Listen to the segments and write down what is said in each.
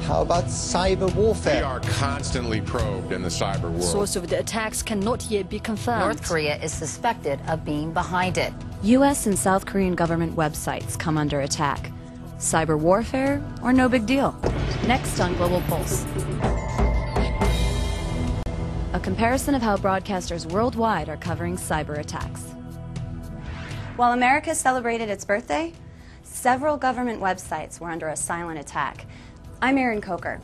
How about cyber warfare? We are constantly probed in the cyber world. Source of the attacks cannot yet be confirmed. North Korea is suspected of being behind it. U.S. and South Korean government websites come under attack. Cyber warfare or no big deal? Next on Global Pulse. A comparison of how broadcasters worldwide are covering cyber attacks. While America celebrated its birthday, several government websites were under a silent attack. I'm Erin Coker.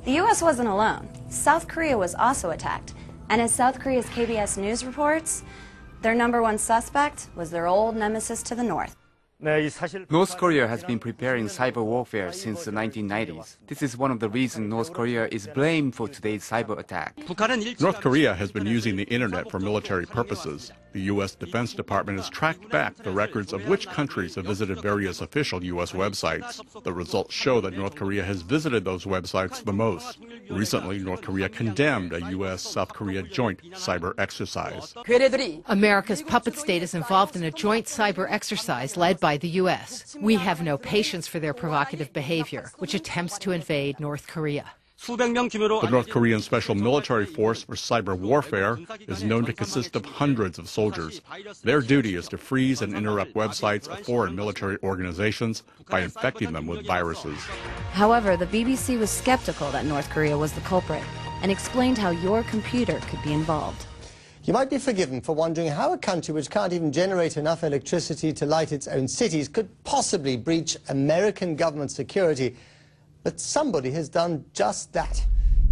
The U.S. wasn't alone. South Korea was also attacked. And as South Korea's KBS News reports, their number one suspect was their old nemesis to the north. North Korea has been preparing cyber warfare since the 1990s. This is one of the reasons North Korea is blamed for today's cyber attack. North Korea has been using the internet for military purposes. The U.S. Defense Department has tracked back the records of which countries have visited various official U.S. websites. The results show that North Korea has visited those websites the most. Recently, North Korea condemned a U.S.-South Korea joint cyber exercise. America's puppet state is involved in a joint cyber exercise led by the U.S. We have no patience for their provocative behavior, which attempts to invade North Korea. The North Korean Special Military Force for Cyber Warfare is known to consist of hundreds of soldiers. Their duty is to freeze and interrupt websites of foreign military organizations by infecting them with viruses. However, the BBC was skeptical that North Korea was the culprit and explained how your computer could be involved. You might be forgiven for wondering how a country which can't even generate enough electricity to light its own cities could possibly breach American government security. But somebody has done just that.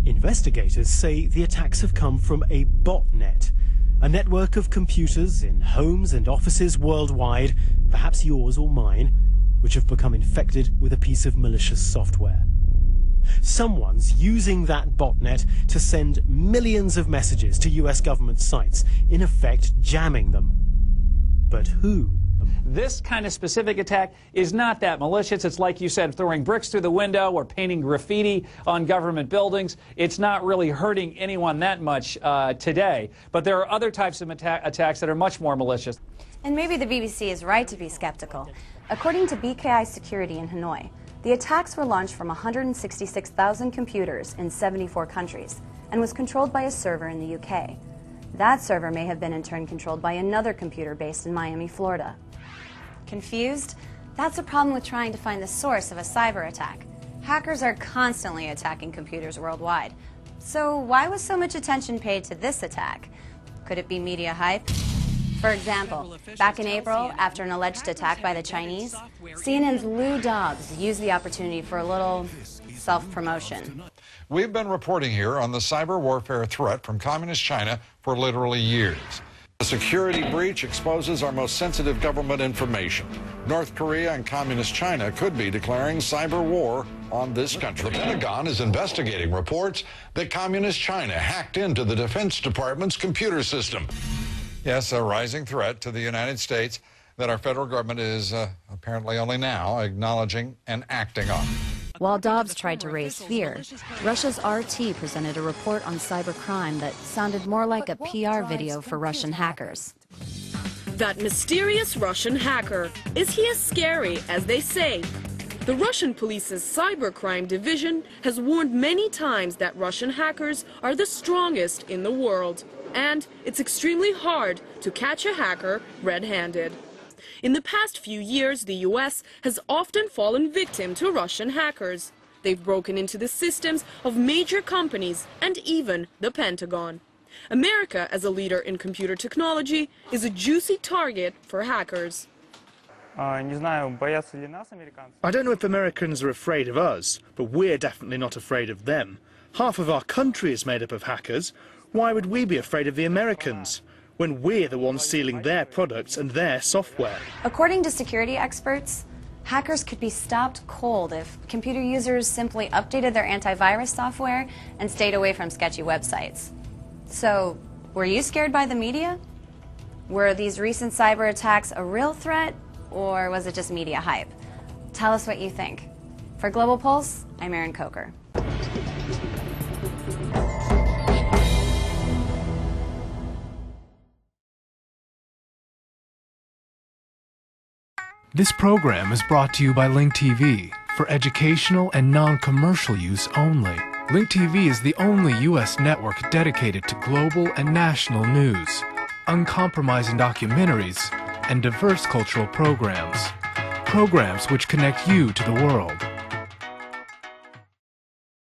Investigators say the attacks have come from a botnet, a network of computers in homes and offices worldwide, perhaps yours or mine, which have become infected with a piece of malicious software. Someone's using that botnet to send millions of messages to US government sites, in effect jamming them. But who? This kind of specific attack is not that malicious. It's like you said, throwing bricks through the window or painting graffiti on government buildings. It's not really hurting anyone that much today. But there are other types of attacks that are much more malicious. And maybe the BBC is right to be skeptical. According to BKI Security in Hanoi, the attacks were launched from 166,000 computers in 74 countries and was controlled by a server in the UK. That server may have been in turn controlled by another computer based in Miami, Florida. Confused? That's a problem with trying to find the source of a cyber attack. Hackers are constantly attacking computers worldwide. So why was so much attention paid to this attack? Could it be media hype? For example, back in April, after an alleged attack by the Chinese, CNN's Lou Dobbs used the opportunity for a little self-promotion. We've been reporting here on the cyber warfare threat from Communist China for literally years. The security breach exposes our most sensitive government information. North Korea and Communist China could be declaring cyber war on this country. The Pentagon is investigating reports that Communist China hacked into the Defense Department's computer system. Yes, a rising threat to the United States that our federal government is apparently only now acknowledging and acting on. While Dobbs tried to raise fear, Russia's RT presented a report on cybercrime that sounded more like a PR video for Russian hackers. That mysterious Russian hacker, is he as scary as they say? The Russian police's cybercrime division has warned many times that Russian hackers are the strongest in the world, and it's extremely hard to catch a hacker red-handed. In the past few years, the U.S. has often fallen victim to Russian hackers. They've broken into the systems of major companies and even the Pentagon. America, as a leader in computer technology, is a juicy target for hackers. I don't know if Americans are afraid of us, but we're definitely not afraid of them. Half of our country is made up of hackers. Why would we be afraid of the Americans when we're the ones stealing their products and their software? According to security experts, hackers could be stopped cold if computer users simply updated their antivirus software and stayed away from sketchy websites. So, were you scared by the media? Were these recent cyber attacks a real threat, or was it just media hype? Tell us what you think. For Global Pulse, I'm Erin Coker. This program is brought to you by Link TV. for educational and non-commercial use only. Link TV is the only U.S. network dedicated to global and national news, uncompromising documentaries, and diverse cultural programs. Programs which connect you to the world.